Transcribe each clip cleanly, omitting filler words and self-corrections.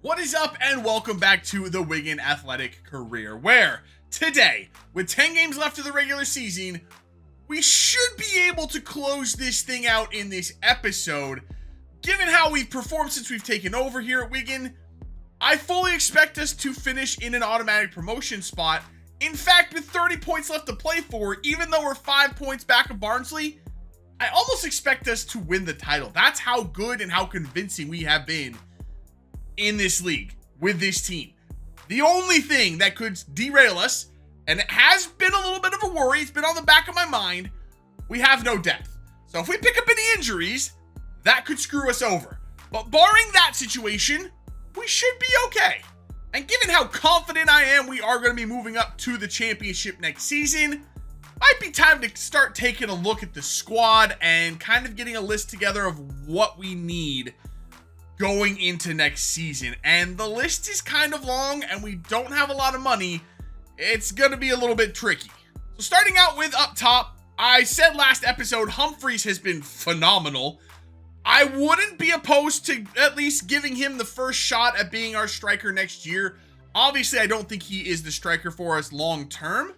What is up, and welcome back to the Wigan Athletic career, where today, with 10 games left of the regular season, we should be able to close this thing out in this episode. Given how we've performed since we've taken over here at Wigan, I fully expect us to finish in an automatic promotion spot. In fact, with 30 points left to play for, even though we're 5 points back of Barnsley, I almost expect us to win the title. That's how good and how convincing we have been in this league with this team. The only thing that could derail us, and it has been a little bit of a worry, it's been on the back of my mind, we have no depth. So if we pick up any injuries, that could screw us over. But barring that situation, we should be okay. And given how confident I am we are going to be moving up to the championship next season, might be time to start taking a look at the squad and kind of getting a list together of what we need going into next season. And the list is kind of long and we don't have a lot of money. It's going to be a little bit tricky. So starting out with up top, I said last episode, Humphreys has been phenomenal. I wouldn't be opposed to at least giving him the first shot at being our striker next year. Obviously, I don't think he is the striker for us long term,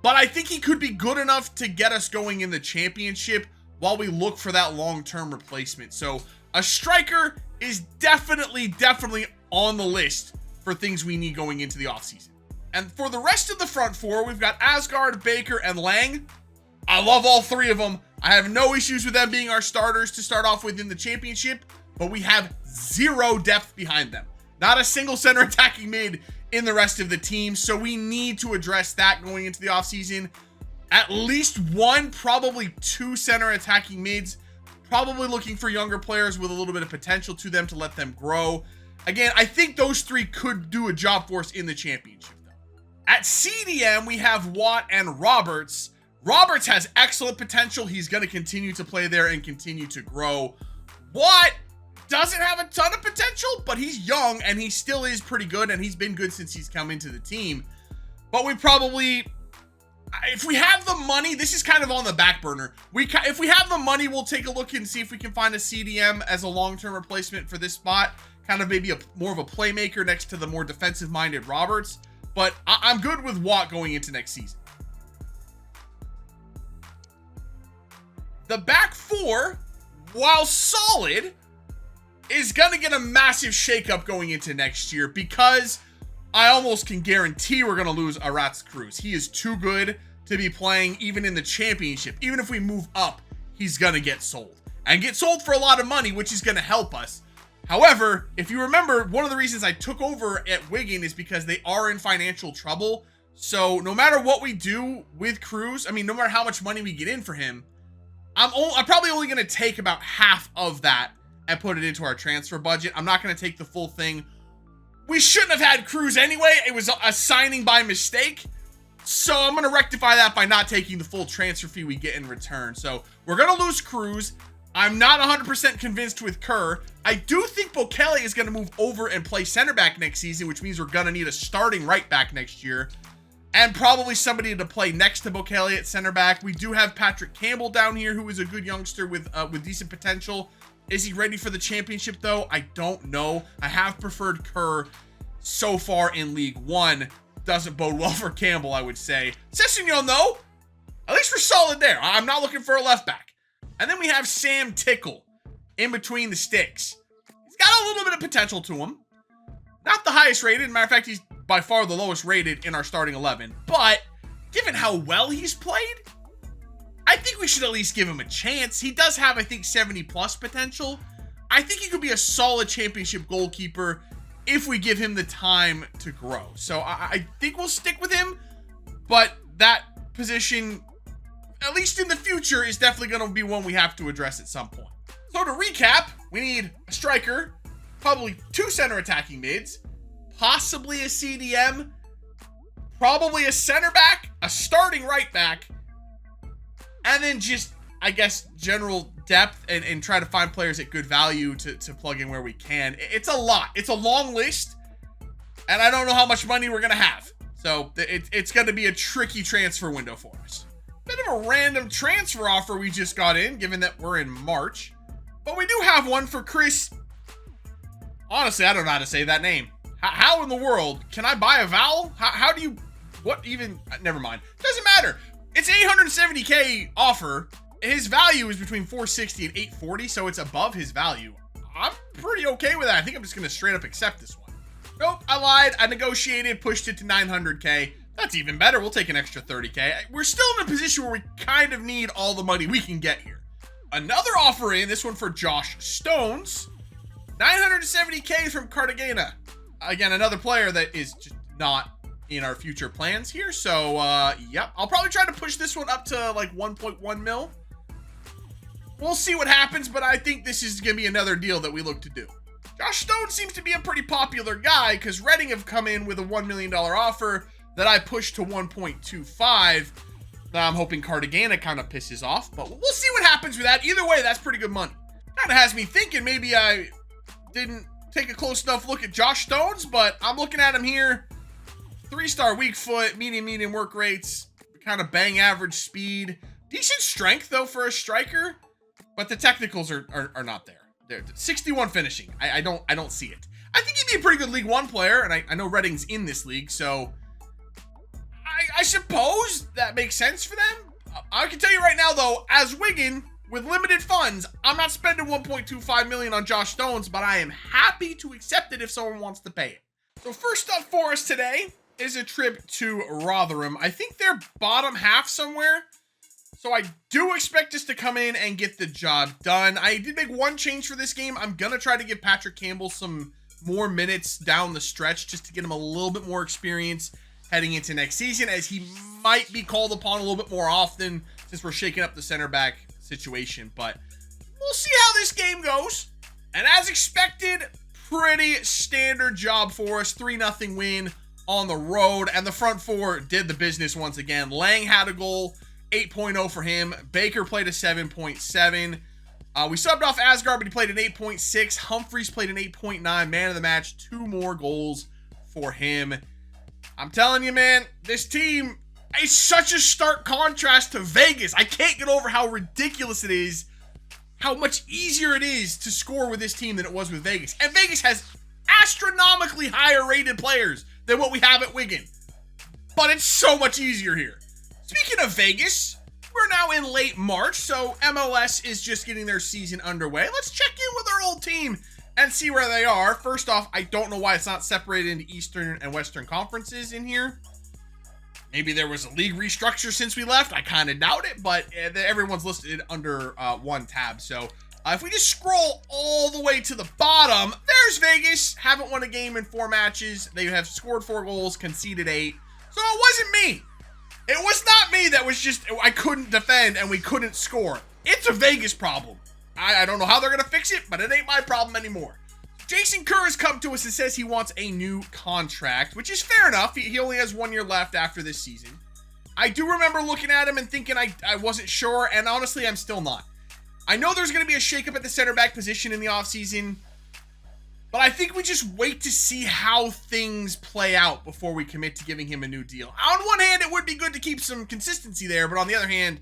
but I think he could be good enough to get us going in the championship while we look for that long-term replacement. So a striker is definitely on the list for things we need going into the offseason. And for the rest of the front four, we've got Asgard, Baker, and Lang. I love all three of them. I have no issues with them being our starters to start off with in the championship, but we have zero depth behind them. Not a single center attacking mid in the rest of the team, so we need to address that going into the offseason. At least one, probably two center attacking mids. Probably looking for younger players with a little bit of potential to them to let them grow. Again, I think those three could do a job for us in the championship, though. At CDM, we have Watt and Roberts. Roberts has excellent potential. He's going to continue to play there and continue to grow. Watt doesn't have a ton of potential, but he's young and he still is pretty good, and he's been good since he's come into the team. But we probably, if we have the money, this is kind of on the back burner. If we have the money, we'll take a look and see if we can find a CDM as a long-term replacement for this spot. Kind of maybe more of a playmaker next to the more defensive-minded Roberts. But I'm good with Watt going into next season. The back four, while solid, is going to get a massive shakeup going into next year because I almost can guarantee we're going to lose Aratz Cruz. He is too good to be playing even in the championship. Even if we move up, he's going to get sold. And get sold for a lot of money, which is going to help us. However, if you remember, one of the reasons I took over at Wigan is because they are in financial trouble. So no matter what we do with Cruz, I mean, no matter how much money we get in for him, I'm probably only going to take about half of that and put it into our transfer budget. I'm not going to take the full thing. We shouldn't have had Cruz anyway. It was a signing by mistake. So I'm going to rectify that by not taking the full transfer fee we get in return. So we're going to lose Cruz. I'm not 100% convinced with Kerr. I do think Bokele is going to move over and play center back next season, which means we're going to need a starting right back next year. And probably somebody to play next to Bokele at center back. We do have Patrick Campbell down here, who is a good youngster with decent potential. Is he ready for the championship, though? I don't know. I have preferred Kerr so far in League One. Doesn't bode well for Campbell, I would say. Sessegnon, though, at least we're solid there. I'm not looking for a left back. And then we have Sam Tickle in between the sticks. He's got a little bit of potential to him. Not the highest rated. Matter of fact, he's by far the lowest rated in our starting 11. But given how well he's played, I think we should at least give him a chance. He does have, I think, 70+ potential. I think he could be a solid championship goalkeeper if we give him the time to grow. So I think we'll stick with him, but that position, at least in the future, is definitely going to be one we have to address at some point. So to recap, we need a striker, probably two center attacking mids, possibly a CDM, probably a center back, a starting right back, and then just, I guess, general depth and try to find players at good value to plug in where we can. It's a lot. It's a long list, and I don't know how much money we're going to have. So it's going to be a tricky transfer window for us. Bit of a random transfer offer we just got in, given that we're in March. But we do have one for Chris Honestly, I don't know how to say that name. How in the world can I buy a vowel? How do you, what even, never mind. Doesn't matter. It's 870K offer. His value is between 460 and 840, so it's above his value. I'm pretty okay with that. I think I'm just going to straight up accept this one. Nope, I lied. I negotiated, pushed it to 900K. That's even better. We'll take an extra 30K. We're still in a position where we kind of need all the money we can get here. Another offer in, this one for Josh Stones. 970K from Cartagena. Again, another player that is just not in our future plans here. So, yep. I'll probably try to push this one up to like 1.1 mil. We'll see what happens, but I think this is going to be another deal that we look to do. Josh Stone seems to be a pretty popular guy because Reading have come in with a $1 million offer that I pushed to 1.25. I'm hoping Cartagena kind of pisses off, but we'll see what happens with that. Either way, that's pretty good money. Kind of has me thinking maybe I didn't take a close enough look at Josh Stones, but I'm looking at him here. 3-star weak foot, medium work rates, kind of bang average speed. Decent strength, though, for a striker, but the technicals are not there. They're 61 finishing. I don't see it. I think he'd be a pretty good League One player, and I know Reading's in this league, so I suppose that makes sense for them. I can tell you right now, though, as Wigan, with limited funds, I'm not spending 1.25 million on Josh Stones, but I am happy to accept it if someone wants to pay it. So first up for us today is a trip to Rotherham. I think they're bottom half somewhere. So I do expect us to come in and get the job done. I did make one change for this game. I'm going to try to give Patrick Campbell some more minutes down the stretch just to get him a little bit more experience heading into next season, as he might be called upon a little bit more often since we're shaking up the center back situation. But we'll see how this game goes. And as expected, pretty standard job for us. 3-0 win on the road. And the front four did the business once again. Lang had a goal. 8.0 for him. Baker played a 7.7. We subbed off Asgard, but he played an 8.6. Humphreys played an 8.9. Man of the match. 2 more goals for him. I'm telling you, man, this team is such a stark contrast to Vegas. I can't get over how ridiculous it is, how much easier it is to score with this team than it was with Vegas. And Vegas has astronomically higher rated players than what we have at Wigan. But it's so much easier here. Speaking of Vegas, we're now in late March, so MLS is just getting their season underway. Let's check in with our old team and see where they are. First off, I don't know why it's not separated into Eastern and Western conferences in here. Maybe there was a league restructure since we left. I kind of doubt it, but everyone's listed under one tab. So if we just scroll all the way to the bottom, there's Vegas. Haven't won a game in 4 matches. They have scored 4 goals, conceded 8. So it wasn't me. It was not me that was just, I couldn't defend and we couldn't score. It's a Vegas problem. I don't know how they're going to fix it, but it ain't my problem anymore. Jason Kerr has come to us and says he wants a new contract, which is fair enough. He only has 1 year left after this season. I do remember looking at him and thinking I wasn't sure, and honestly, I'm still not. I know there's going to be a shakeup at the center back position in the offseason, but I think we just wait to see how things play out before we commit to giving him a new deal. On one hand, it would be good to keep some consistency there, but on the other hand,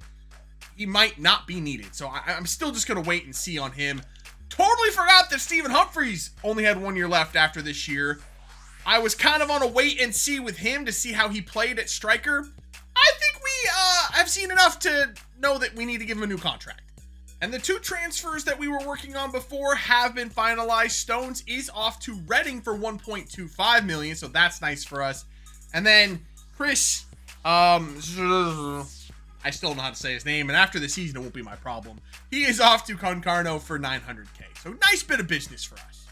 he might not be needed. So I'm still just going to wait and see on him. Totally forgot that Stephen Humphreys only had 1 year left after this year. I was kind of on a wait and see with him to see how he played at striker. I think we have seen enough to know that we need to give him a new contract. And the 2 transfers that we were working on before have been finalized. Stones is off to Reading for 1.25 million, so that's nice for us. And then Chris, I still don't know how to say his name, and after the season, it won't be my problem. He is off to Concarneau for 900K. So nice bit of business for us.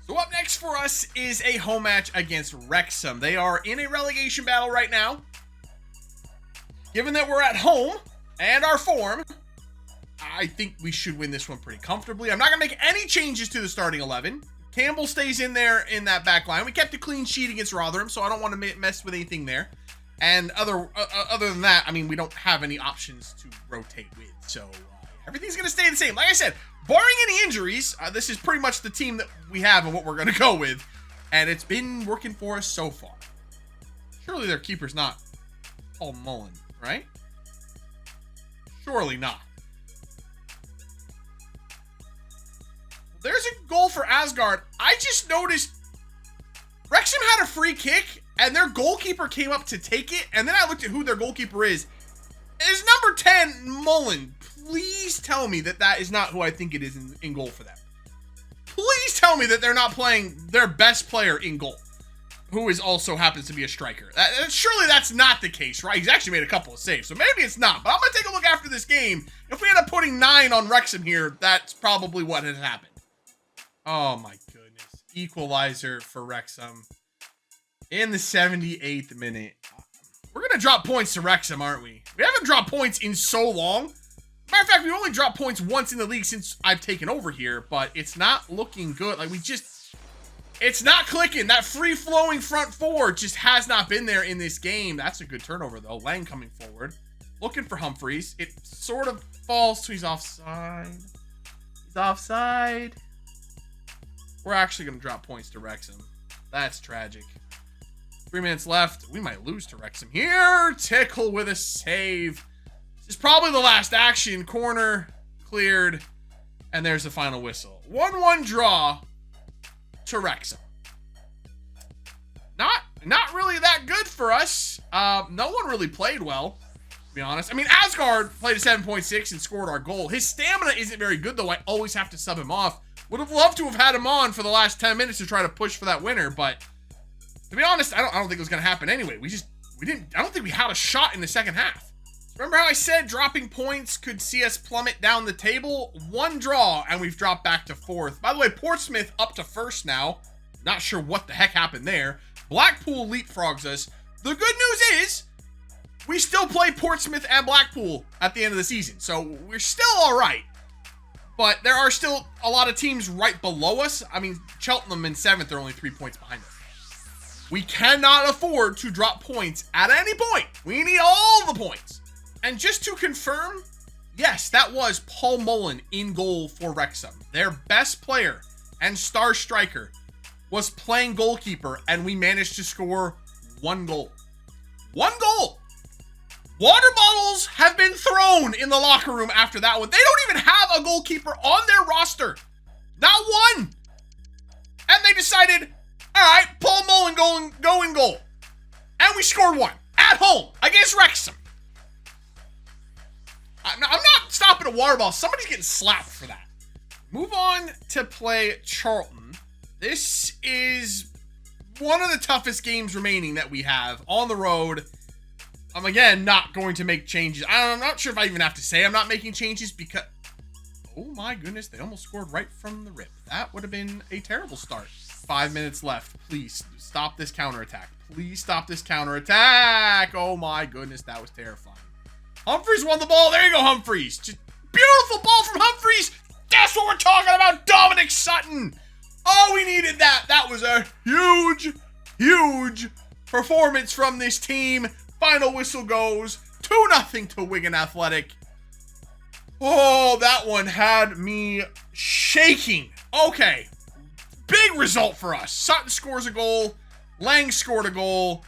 So up next for us is a home match against Wrexham. They are in a relegation battle right now. Given that we're at home and our form, I think we should win this one pretty comfortably. I'm not going to make any changes to the starting 11. Campbell stays in there in that back line. We kept a clean sheet against Rotherham, so I don't want to mess with anything there. And other than that, I mean, we don't have any options to rotate with. So everything's going to stay the same. Like I said, barring any injuries, this is pretty much the team that we have and what we're going to go with. And it's been working for us so far. Surely their keeper's not Paul Mullen, right? Surely not. there's a goal for Asgard. I just noticed Wrexham had a free kick, and their goalkeeper came up to take it, and then I looked at who their goalkeeper is. It's number 10, Mullen. Please tell me that that is not who I think it is in goal for them. Please tell me that they're not playing their best player in goal, who is also happens to be a striker. Surely that's not the case, right? He's actually made a couple of saves, so maybe it's not. But I'm going to take a look after this game. If we end up putting 9 on Wrexham here, that's probably what has happened. Oh my goodness. Equalizer for Wrexham in the 78th minute. We're going to drop points to Wrexham, aren't we? We haven't dropped points in so long. Matter of fact, we only dropped points once in the league since I've taken over here, but it's not looking good. Like, it's not clicking. That free-flowing front four just has not been there in this game. That's a good turnover, though. Lang coming forward. Looking for Humphreys. It sort of falls to he's offside. He's offside. We're actually going to drop points to Wrexham. That's tragic. 3 minutes left. We might lose to Wrexham here. Tickle with a save. This is probably the last action. Corner cleared. And there's the final whistle. 1-1 draw to Wrexham. Not really that good for us. No one really played well, to be honest. I mean, Asgard played a 7.6 and scored our goal. His stamina isn't very good, though. I always have to sub him off. Would have loved to have had him on for the last 10 minutes to try to push for that winner, but to be honest, I don't think it was going to happen anyway. I don't think we had a shot in the second half. Remember how I said dropping points could see us plummet down the table? 1 draw, and we've dropped back to 4th. By the way, Portsmouth up to 1st now. Not sure what the heck happened there. Blackpool leapfrogs us. The good news is, we still play Portsmouth and Blackpool at the end of the season, so we're still all right. But there are still a lot of teams right below us. I mean, Cheltenham in 7th are only 3 points behind us. We cannot afford to drop points at any point. We need all the points. And just to confirm, yes, that was Paul Mullen in goal for Wrexham. Their best player and star striker was playing goalkeeper, and we managed to score 1 goal. 1 goal! Water bottles have been thrown in the locker room after that one. They don't even have a goalkeeper on their roster. Not one. And they decided, all right, Paul Mullen go in goal. And we scored 1 at home against Wrexham. I'm not stopping a water ball. Somebody's getting slapped for that. Move on to play Charlton. This is one of the toughest games remaining that we have on the road. I'm, again, not going to make changes. I'm not sure if I even have to say I'm not making changes because... Oh, my goodness. They almost scored right from the rip. That would have been a terrible start. 5 minutes left. Please stop this counterattack. Please stop this counterattack. Oh, my goodness. That was terrifying. Humphreys won the ball. There you go, Humphreys. Just beautiful ball from Humphreys. That's what we're talking about. Dominic Sutton. Oh, we needed that. That was a huge, huge performance from this team. Final whistle goes 2-0 to Wigan Athletic. Oh, that one had me shaking. Okay. Big result for us. Sutton scores a goal. Lang scored a goal.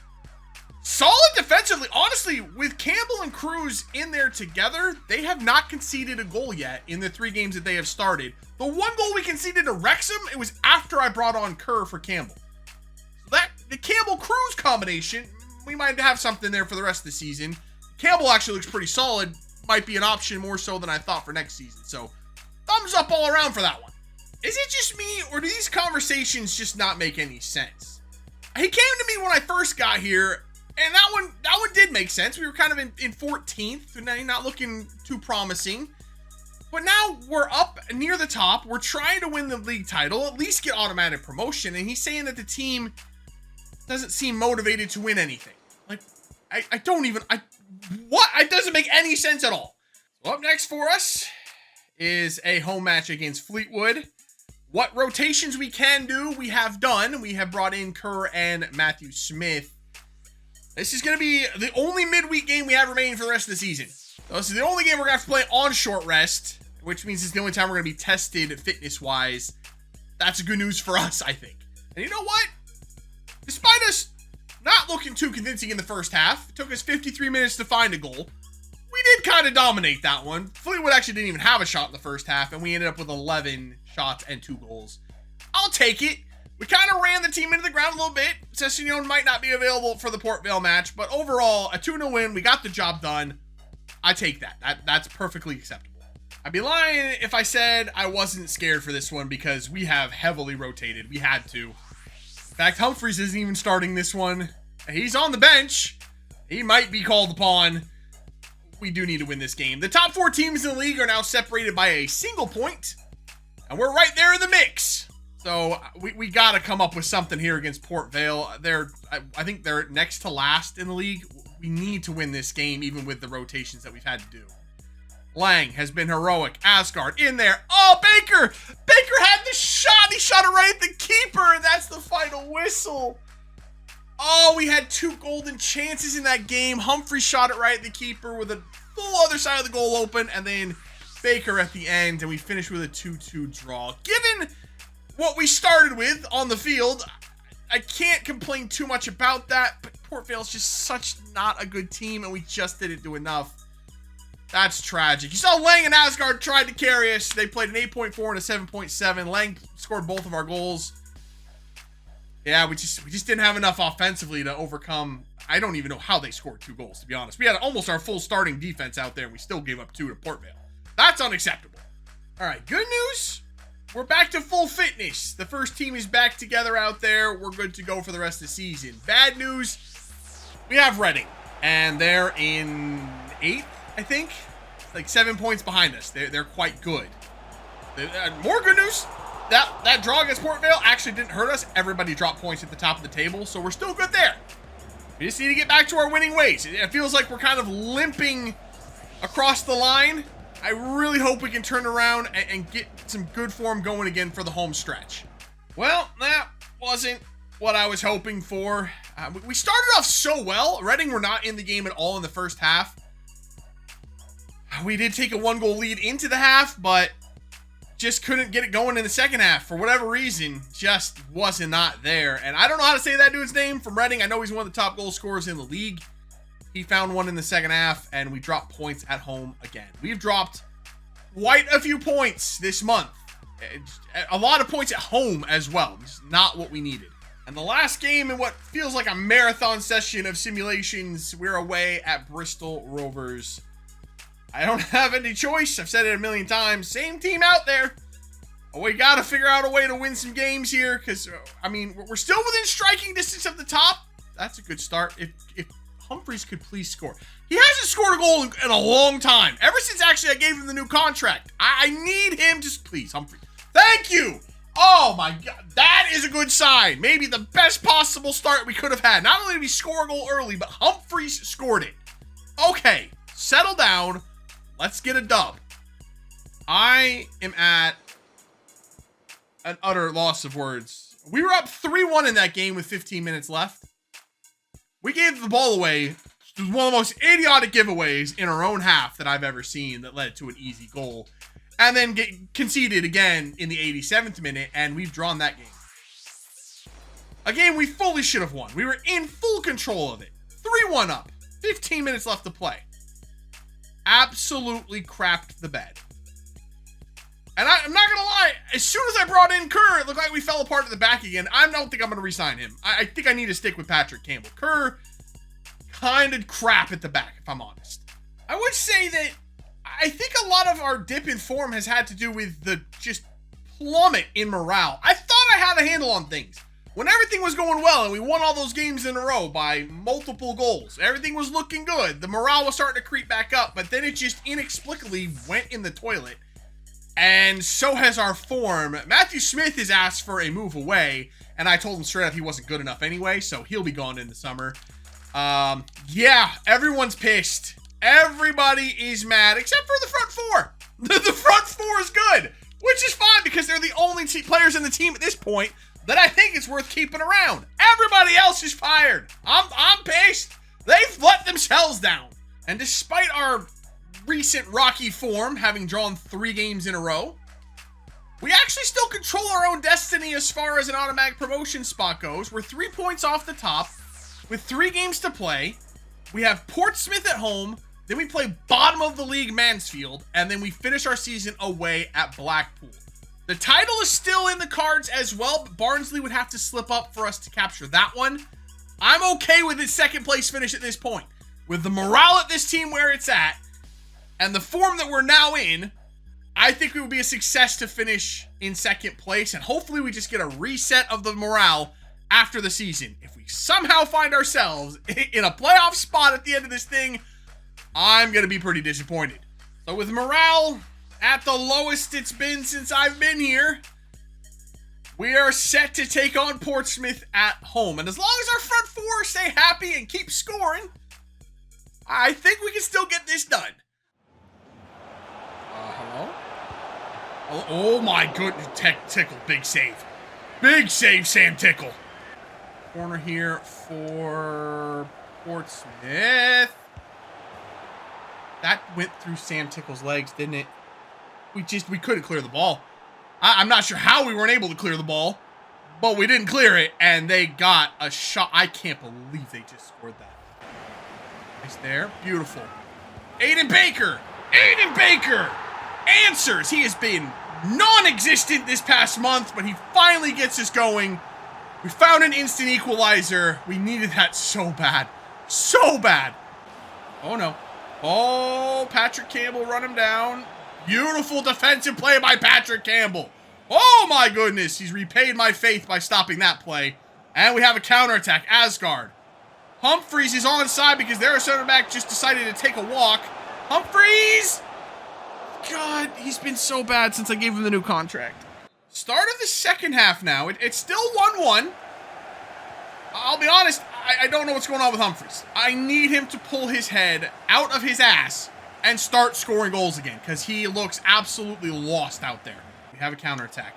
Solid defensively. Honestly, with Campbell and Cruz in there together, they have not conceded a goal yet in the 3 games that they have started. The 1 goal we conceded to Wrexham, it was after I brought on Kerr for Campbell. So the Campbell-Cruz combination, we might have something there for the rest of the season. Campbell actually looks pretty solid. Might be an option more so than I thought for next season. So, thumbs up all around for that one. Is it just me, or do these conversations just not make any sense? He came to me when I first got here, and that one did make sense. We were kind of in 14th, and not looking too promising. But now we're up near the top. We're trying to win the league title, at least get automatic promotion. And he's saying that the team doesn't seem motivated to win anything. Like, it doesn't make any sense at all. So up next for us is a home match against Fleetwood. What rotations we can do, we have done. We have brought in Kerr and Matthew Smith. This is going to be the only midweek game we have remaining for the rest of the season. So this is the only game we're going to have to play on short rest, which means it's the only time we're going to be tested fitness-wise. That's good news for us, I think. And you know what? Despite us not looking too convincing in the first half, it took us 53 minutes to find a goal. We did did kind of dominate that one. Fleetwood actually didn't even have a shot in the first half, and we ended up with 11 shots and 2 goals. I'll take it. We kind of ran the team into the ground a little bit. Sessignon might not be available for the Port Vale match, but overall, a 2-0 win. We got the job done. I take that. That's perfectly acceptable. I'd be lying if I said I wasn't scared for this one because we have heavily rotated. We had to. In fact, Humphreys isn't even starting this one. He's on the bench. He might be called upon. We do need to win this game. The top 4 teams in the league are now separated by a single point, and we're right there in the mix. So we got to come up with something here against Port Vale. I think they're next to last in the league. We need to win this game, even with the rotations that we've had to do. Lang has been heroic. Asgard in there. Oh, Baker! Baker had the shot. He shot it right at the keeper, and that's the final whistle. Oh, we had 2 golden chances in that game. Humphrey shot it right at the keeper with a full other side of the goal open, and then Baker at the end, and we finished with a 2-2 draw. Given what we started with on the field, I can't complain too much about that, but Port Vale's just such not a good team, and we just didn't do enough. That's tragic. You saw Lang and Asgard tried to carry us. They played an 8.4 and a 7.7. Lang scored both of our goals. Yeah, we just didn't have enough offensively to overcome. I don't even know how they scored 2 goals, to be honest. We had almost our full starting defense out there, and we still gave up 2 to Port Vale. That's unacceptable. All right, good news. We're back to full fitness. The first team is back together out there. We're good to go for the rest of the season. Bad news, we have Reading, and they're in 8th, I think. Like 7 points behind us. They're quite good. More good news. That draw against Port Vale actually didn't hurt us. Everybody dropped points at the top of the table, so we're still good there. We just need to get back to our winning ways. It feels like we're kind of limping across the line. I really hope we can turn around and get some good form going again for the home stretch. Well, that wasn't what I was hoping for. We started off so well. Reading were not in the game at all in the first half. We did take a 1-goal lead into the half, but just couldn't get it going in the second half. For whatever reason, just wasn't not there. And I don't know how to say that dude's name from Reading. I know he's one of the top goal scorers in the league. He found one in the second half, and we dropped points at home again. We've dropped quite a few points this month. A lot of points at home as well. It's not what we needed. And the last game in what feels like a marathon session of simulations, we're away at Bristol Rovers. I don't have any choice. I've said it a million times. Same team out there. We got to figure out a way to win some games here because, I mean, we're still within striking distance of the top. That's a good start. If Humphreys could please score. He hasn't scored a goal in a long time. Ever since, actually, I gave him the new contract. I need him to... Please, Humphreys. Thank you! Oh, my God. That is a good sign. Maybe the best possible start we could have had. Not only did we score a goal early, but Humphreys scored it. Okay, settle down. Let's get a dub. I am at an utter loss of words. We were up 3-1 in that game with 15 minutes left. We gave the ball away. It was one of the most idiotic giveaways in our own half that I've ever seen that led to an easy goal. And then get conceded again in the 87th minute, and we've drawn that game. A game we fully should have won. We were in full control of it. 3-1 up. 15 minutes left to play. Absolutely crapped the bed. And I'm not gonna lie, as soon as I brought in Kerr, it looked like we fell apart at the back again. I don't think I'm gonna re-sign him. I think I need to stick with Patrick Campbell. Kerr, kind of crap at the back, if I'm honest. I would say that I think a lot of our dip in form has had to do with the just plummet in morale. I thought I had a handle on things. When everything was going well and we won all those games in a row by multiple goals, everything was looking good. The morale was starting to creep back up, but then it just inexplicably went in the toilet. And so has our form. Matthew Smith has asked for a move away, and I told him straight up he wasn't good enough anyway, so he'll be gone in the summer. Yeah, everyone's pissed. Everybody is mad, except for the front four. The front four is good, which is fine because they're the only players in the team at this point that I think it's worth keeping around. Everybody else is fired. I'm pissed. They've let themselves down. And despite our recent rocky form, having drawn 3 games in a row, we actually still control our own destiny as far as an automatic promotion spot goes. We're 3 points off the top with 3 games to play. We have Portsmouth at home, Then we play bottom of the league Mansfield, and then we finish our season away at Blackpool. The title is still in the cards as well, but Barnsley would have to slip up for us to capture that one. I'm okay with its second place finish at this point. With the morale at this team where it's at, and the form that we're now in, I think it would be a success to finish in second place, and hopefully we just get a reset of the morale after the season. If we somehow find ourselves in a playoff spot at the end of this thing, I'm going to be pretty disappointed. So with morale at the lowest it's been since I've been here, we are set to take on Portsmouth at home. And as long as our front four stay happy and keep scoring, I think we can still get this done. Hello? Oh my goodness. Tickle. Big save. Big save, Sam Tickle. Corner here for Portsmouth. That went through Sam Tickle's legs, didn't it? We couldn't clear the ball. I'm not sure how we weren't able to clear the ball, but we didn't clear it, and they got a shot. I can't believe they just scored that. Nice there. Beautiful. Aiden Baker. Aiden Baker answers. He has been non-existent this past month, but he finally gets us going. We found an instant equalizer. We needed that so bad. So bad. Oh, no. Oh, Patrick Campbell run him down. Beautiful defensive play by Patrick Campbell. Oh, my goodness. He's repaid my faith by stopping that play. And we have a counterattack. Asgard. Humphreys is onside because their center back just decided to take a walk. Humphreys! God, he's been so bad since I gave him the new contract. Start of the second half now. It's still 1-1. I'll be honest, I don't know what's going on with Humphreys. I need him to pull his head out of his ass and start scoring goals again, because he looks absolutely lost out there. We have a counterattack.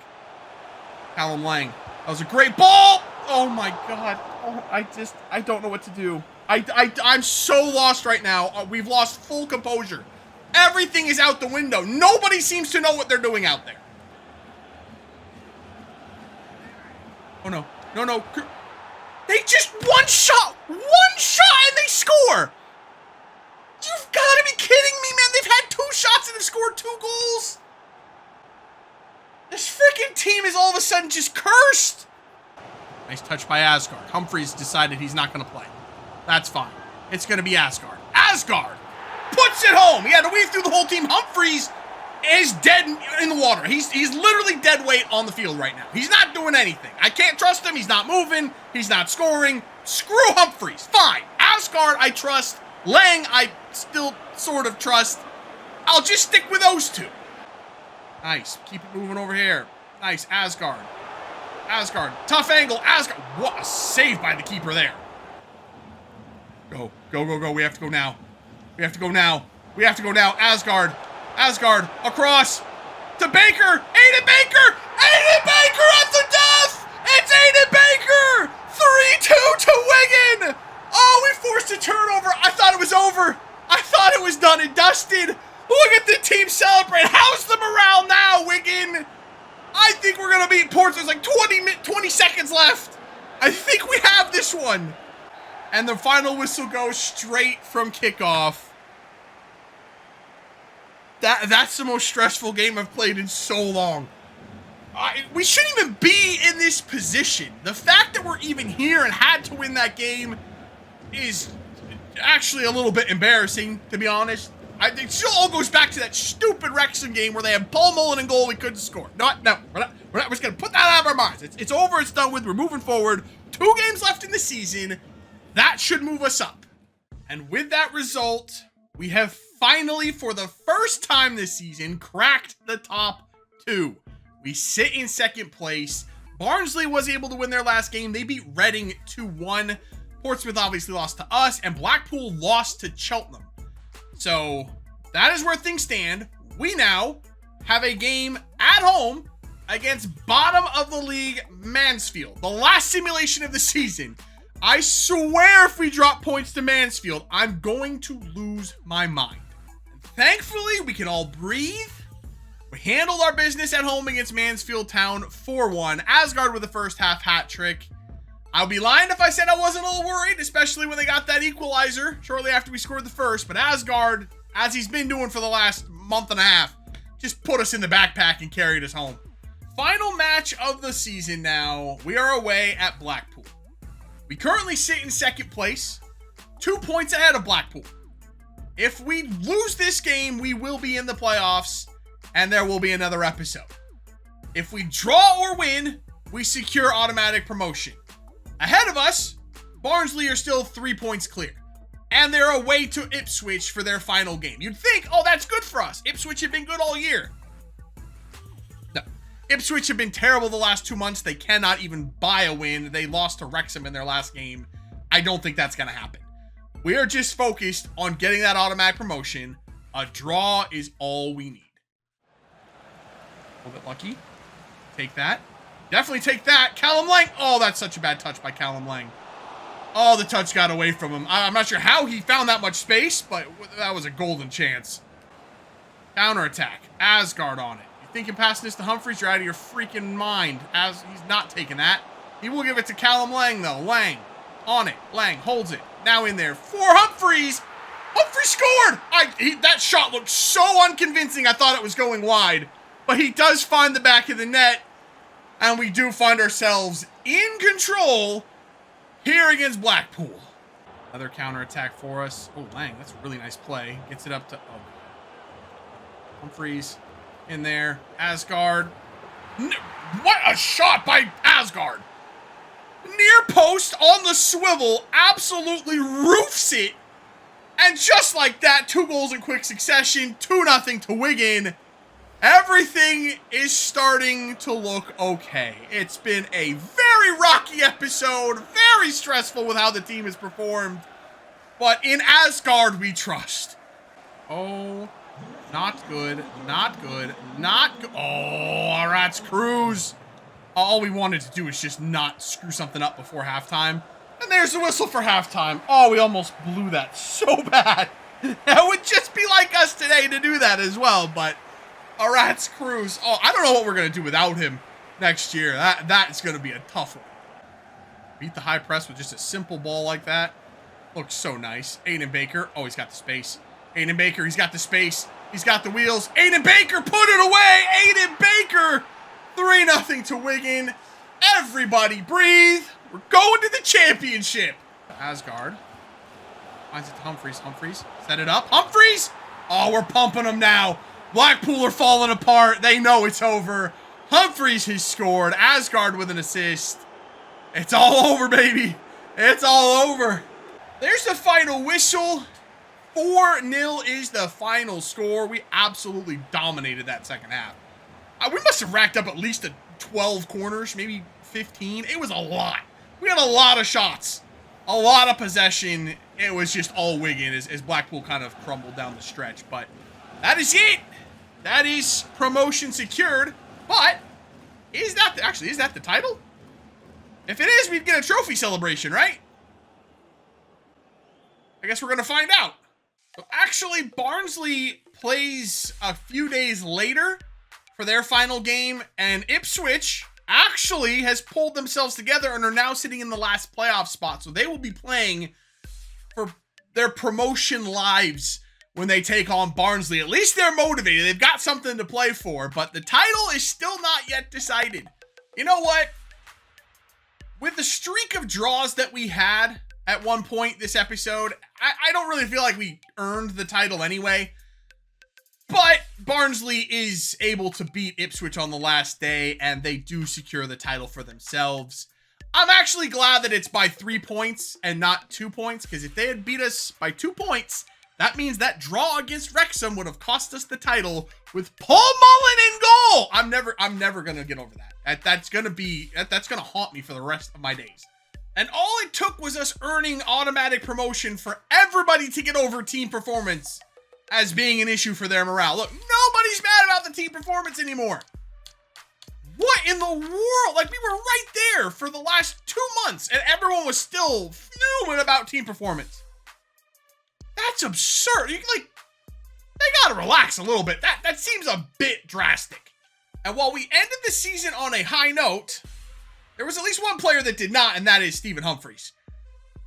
Callum Lang. That was a great ball! Oh my God. Oh, I don't know what to do. I'm so lost right now. We've lost full composure. Everything is out the window. Nobody seems to know what they're doing out there. Oh no. No. They just one shot and they score. You've got to be kidding me, man. They've had 2 shots and have scored 2 goals. This freaking team is all of a sudden just cursed. Nice touch by Asgard. Humphreys decided he's not going to play. That's fine. It's going to be Asgard. Asgard puts it home. He had to weave through the whole team. Humphreys is dead in the water. He's literally dead weight on the field right now. He's not doing anything. I can't trust him. He's not moving. He's not scoring. Screw Humphreys. Fine. Asgard, I trust. Lang, I still sort of trust. I'll just stick with those 2. Nice. Keep it moving over here. Nice. Asgard. Tough angle. Asgard. What a save by the keeper there. Go. We have to go now. Asgard across to Baker. Aiden Baker at the death. It's Aiden Baker. 3-2 to Wigan. Oh, we forced a turnover. I thought it was over. I thought it was done and dusted. Look at the team celebrate. How's the morale now, Wigan? I think we're going to beat Portsmouth. There's like 20 seconds left. I think we have this one. And the final whistle goes straight from kickoff. That's the most stressful game I've played in so long. We shouldn't even be in this position. The fact that we're even here and had to win that game is actually a little bit embarrassing, to be honest. It still all goes back to that stupid Wrexham game where they had Paul Mullen in goal, we couldn't score. No, we're just going to put that out of our minds. It's over, it's done with, we're moving forward. 2 games left in the season. That should move us up. And with that result, we have finally, for the first time this season, cracked the top 2. We sit in second place. Barnsley was able to win their last game. They beat Reading 2-1. Portsmouth obviously lost to us, and Blackpool lost to Cheltenham. So that is where things stand. We now have a game at home against bottom of the league Mansfield. The last simulation of the season. I swear if we drop points to Mansfield, I'm going to lose my mind. And thankfully, we can all breathe. We handled our business at home against Mansfield Town 4-1. Asgard with the first half hat trick. I'll be lying if I said I wasn't a little worried, especially when they got that equalizer shortly after we scored the first. But Asgard, as he's been doing for the last month and a half, just put us in the backpack and carried us home. Final match of the season now. We are away at Blackpool. We currently sit in second place, 2 points ahead of Blackpool. If we lose this game, we will be in the playoffs, and there will be another episode. If we draw or win, we secure automatic promotion. Ahead of us, Barnsley are still 3 points clear. And they're away to Ipswich for their final game. You'd think, oh, that's good for us. Ipswich have been good all year. No. Ipswich have been terrible the last 2 months. They cannot even buy a win. They lost to Wrexham in their last game. I don't think that's going to happen. We are just focused on getting that automatic promotion. A draw is all we need. A little bit lucky. Take that. Definitely take that. Callum Lang. Oh, that's such a bad touch by Callum Lang. Oh, the touch got away from him. I'm not sure how he found that much space, but that was a golden chance. Counterattack. Asgard on it. You think you're passing this to Humphries? You're out of your freaking mind. As he's not taking that. He will give it to Callum Lang, though. Lang on it. Lang holds it. Now in there for Humphries. Humphries scored! That shot looked so unconvincing, I thought it was going wide. But he does find the back of the net. And we do find ourselves in control here against Blackpool. Another counterattack for us. Oh, Lang, that's a really nice play. Gets it up to Humphries in there. Asgard. What a shot by Asgard. Near post on the swivel. Absolutely roofs it. And just like that, 2 goals in quick succession. 2-0 to Wigan. Everything is starting to look okay. It's been a very rocky episode, very stressful with how the team has performed, but in Asgard we trust. Oh, not good, not good, not good. Oh, that's Cruz. All we wanted to do is just not screw something up before halftime. And there's the whistle for halftime. Oh, we almost blew that so bad. That would just be like us today to do that as well, but Arats Cruz. Oh, I don't know what we're going to do without him next year. That's going to be a tough one. Beat the high press with just a simple ball like that. Looks so nice. Aiden Baker. Oh, he's got the space. Aiden Baker, he's got the space. He's got the wheels. Aiden Baker, put it away. Aiden Baker. 3-0 to Wigan. Everybody breathe. We're going to the championship. Asgard. Finds it to Humphries. Humphries. Set it up. Humphries. Oh, we're pumping them now. Blackpool are falling apart. They know it's over. Humphries has scored. Asgard with an assist. It's all over, baby. It's all over. There's the final whistle. 4-0 is the final score. We absolutely dominated that second half. We must have racked up at least 12 corners, maybe 15. It was a lot. We had a lot of shots. A lot of possession. It was just all Wigan as Blackpool kind of crumbled down the stretch. But that is it. That is promotion secured, but is that the title? If it is, we'd get a trophy celebration, right? I guess we're going to find out. So actually, Barnsley plays a few days later for their final game, and Ipswich actually has pulled themselves together and are now sitting in the last playoff spot. So they will be playing for their promotion lives when they take on Barnsley. At least they're motivated. They've got something to play for, but the title is still not yet decided. You know what? With the streak of draws that we had at one point this episode, I don't really feel like we earned the title anyway. But Barnsley is able to beat Ipswich on the last day, and they do secure the title for themselves. I'm actually glad that it's by 3 points and not 2 points, because if they had beat us by 2 points, that means that draw against Wrexham would have cost us the title with Paul Mullen in goal. I'm never gonna get over that. That's gonna haunt me for the rest of my days. And all it took was us earning automatic promotion for everybody to get over team performance as being an issue for their morale. Look, nobody's mad about the team performance anymore. What in the world? Like, we were right there for the last 2 months and everyone was still fuming about team performance. That's absurd. They gotta relax a little bit. That seems a bit drastic. And while we ended the season on a high note, There was at least one player that did not, and that is Stephen Humphries.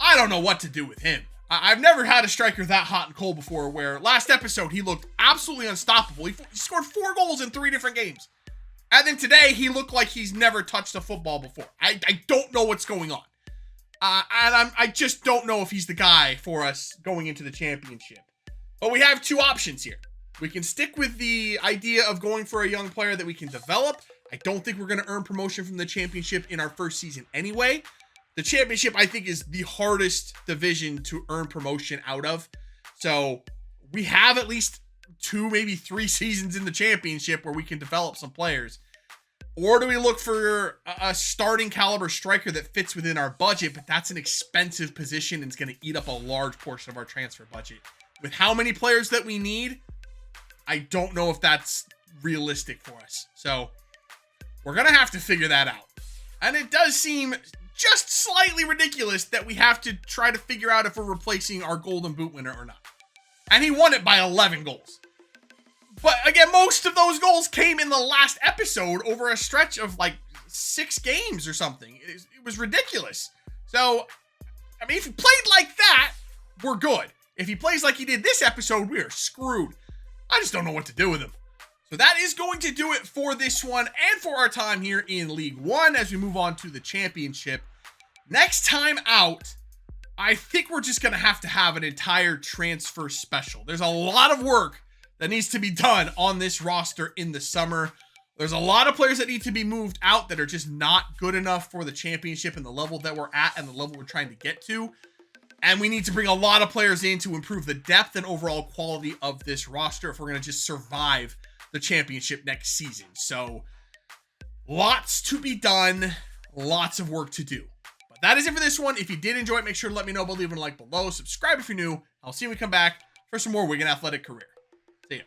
I don't know what to do with him. I've never had a striker that hot and cold before, where last episode he looked absolutely unstoppable. He scored 4 goals in 3 different games. And then today he looked like he's never touched a football before. I don't know what's going on. And I just don't know if he's the guy for us going into the championship. But we have 2 options here. We can stick with the idea of going for a young player that we can develop. I don't think we're going to earn promotion from the championship in our first season anyway. The championship, I think, is the hardest division to earn promotion out of. So we have at least 2, maybe 3 seasons in the championship where we can develop some players. Or do we look for a starting caliber striker that fits within our budget, but that's an expensive position and it's going to eat up a large portion of our transfer budget. With how many players that we need, I don't know if that's realistic for us. So we're going to have to figure that out. And it does seem just slightly ridiculous that we have to try to figure out if we're replacing our Golden Boot winner or not. And he won it by 11 goals. But again, most of those goals came in the last episode over a stretch of like 6 games or something. It was ridiculous. So, I mean, if he played like that, we're good. If he plays like he did this episode, we are screwed. I just don't know what to do with him. So that is going to do it for this one and for our time here in League One as we move on to the championship. Next time out, I think we're just going to have an entire transfer special. There's a lot of work that needs to be done on this roster in the summer. There's a lot of players that need to be moved out that are just not good enough for the championship and the level that we're at and the level we're trying to get to. And we need to bring a lot of players in to improve the depth and overall quality of this roster if we're going to just survive the championship next season. So lots to be done, lots of work to do. But that is it for this one. If you did enjoy it, make sure to let me know by leaving a like below. Subscribe if you're new. I'll see you when we come back for some more Wigan Athletic career. See ya.